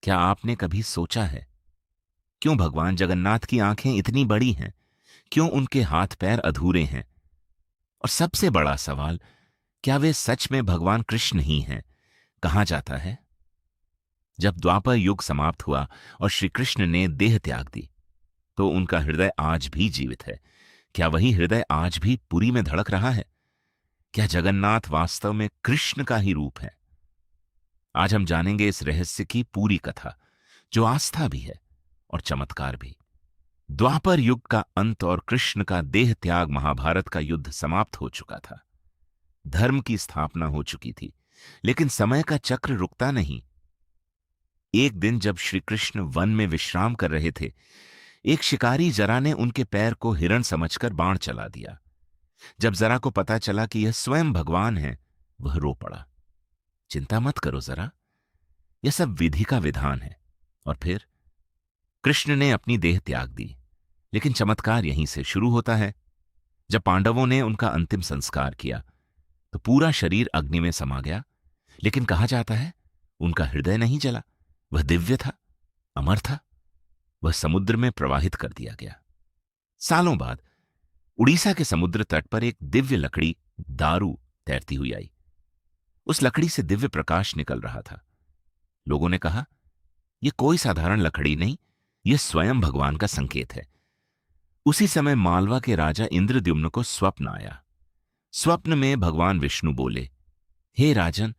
क्या आपने कभी सोचा है क्यों भगवान जगन्नाथ की आंखें इतनी बड़ी हैं? क्यों उनके हाथ पैर अधूरे हैं? और सबसे बड़ा सवाल, क्या वे सच में भगवान कृष्ण ही हैं? कहा जाता है जब द्वापर युग समाप्त हुआ और श्री कृष्ण ने देह त्याग दी, तो उनका हृदय आज भी जीवित है। क्या वही हृदय आज भी पुरी में धड़क रहा है? क्या जगन्नाथ वास्तव में कृष्ण का ही रूप है? आज हम जानेंगे इस रहस्य की पूरी कथा, जो आस्था भी है और चमत्कार भी। द्वापर युग का अंत और कृष्ण का देह त्याग, महाभारत का युद्ध समाप्त हो चुका था। धर्म की स्थापना हो चुकी थी, लेकिन समय का चक्र रुकता नहीं। एक दिन जब श्री कृष्ण वन में विश्राम कर रहे थे, एक शिकारी जरा ने उनके पैर को हिरण समझकर बाण चला दिया। जब जरा को पता चला कि यह स्वयं भगवान है, वह रो पड़ा। चिंता मत करो जरा, यह सब विधि का विधान है। और फिर कृष्ण ने अपनी देह त्याग दी। लेकिन चमत्कार यहीं से शुरू होता है। जब पांडवों ने उनका अंतिम संस्कार किया, तो पूरा शरीर अग्नि में समा गया। लेकिन कहा जाता है उनका हृदय नहीं जला। वह दिव्य था, अमर था। वह समुद्र में प्रवाहित कर दिया गया। सालों बाद उड़ीसा के समुद्र तट पर एक दिव्य लकड़ी दारू तैरती हुई आई। उस लकड़ी से दिव्य प्रकाश निकल रहा था। लोगों ने कहा, यह कोई साधारण लकड़ी नहीं, यह स्वयं भगवान का संकेत है। उसी समय मालवा के राजा इंद्रद्युम्न को स्वप्न आया। स्वप्न में भगवान विष्णु बोले, हे राजन,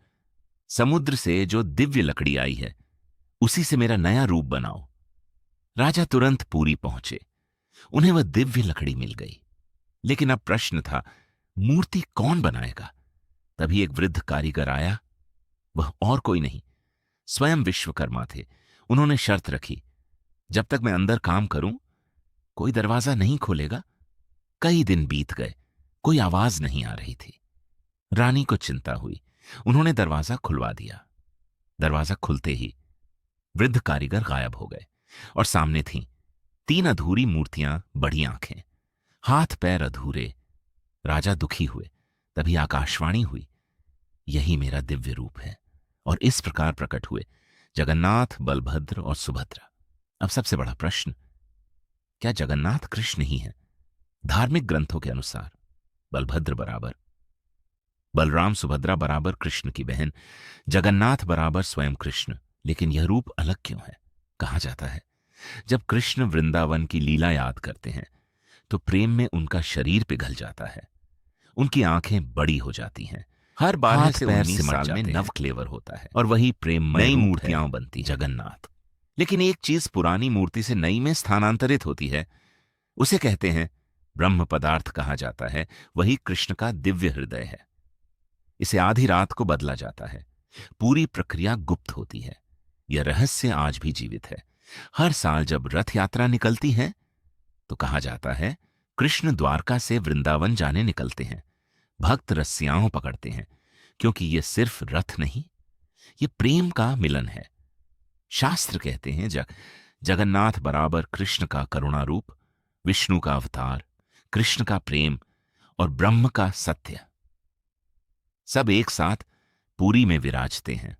समुद्र से जो दिव्य लकड़ी आई है, उसी से मेरा नया रूप बनाओ। राजा तुरंत पुरी पहुंचे। उन्हें वह दिव्य लकड़ी मिल गई। लेकिन अब प्रश्न था, मूर्ति कौन बनाएगा? तभी एक वृद्ध कारीगर आया। वह और कोई नहीं, स्वयं विश्वकर्मा थे। उन्होंने शर्त रखी, जब तक मैं अंदर काम करूं, कोई दरवाजा नहीं खोलेगा। कई दिन बीत गए, कोई आवाज नहीं आ रही थी। रानी को चिंता हुई। उन्होंने दरवाजा खुलवा दिया। दरवाजा खुलते ही वृद्ध कारीगर गायब हो गए और सामने थीं 3 अधूरी मूर्तियां, बड़ी आंखें, हाथ पैर अधूरे। राजा दुखी हुए। तभी आकाशवाणी हुई, यही मेरा दिव्य रूप है। और इस प्रकार प्रकट हुए जगन्नाथ, बलभद्र और सुभद्रा। अब सबसे बड़ा प्रश्न, क्या जगन्नाथ कृष्ण ही है? धार्मिक ग्रंथों के अनुसार बलभद्र बराबर बलराम, सुभद्रा बराबर कृष्ण की बहन, जगन्नाथ बराबर स्वयं कृष्ण। लेकिन यह रूप अलग क्यों है? कहा जाता है जब कृष्ण वृंदावन की लीला याद करते हैं, तो प्रेम में उनका शरीर पिघल जाता है। उनकी आंखें बड़ी हो जाती हैं। हर 12 से 19 साल में नव क्लेवर होता है और वही प्रेम नई मूर्तियां बनती जगन्नाथ। लेकिन एक चीज पुरानी मूर्ति से नई में स्थानांतरित होती है, उसे कहते हैं ब्रह्म पदार्थ कहा जाता है। वही कृष्ण का दिव्य हृदय है। इसे आधी रात को बदला जाता है। पूरी प्रक्रिया गुप्त होती है। यह रहस्य आज भी जीवित है। हर साल जब रथ यात्रा निकलती है, तो कहा जाता है कृष्ण द्वारका से वृंदावन जाने निकलते हैं। भक्त रस्सियां पकड़ते हैं, क्योंकि यह सिर्फ रथ नहीं, यह प्रेम का मिलन है। शास्त्र कहते हैं जगन्नाथ बराबर कृष्ण का करुणा रूप, विष्णु का अवतार, कृष्ण का प्रेम और ब्रह्म का सत्य, सब एक साथ पुरी में विराजते हैं।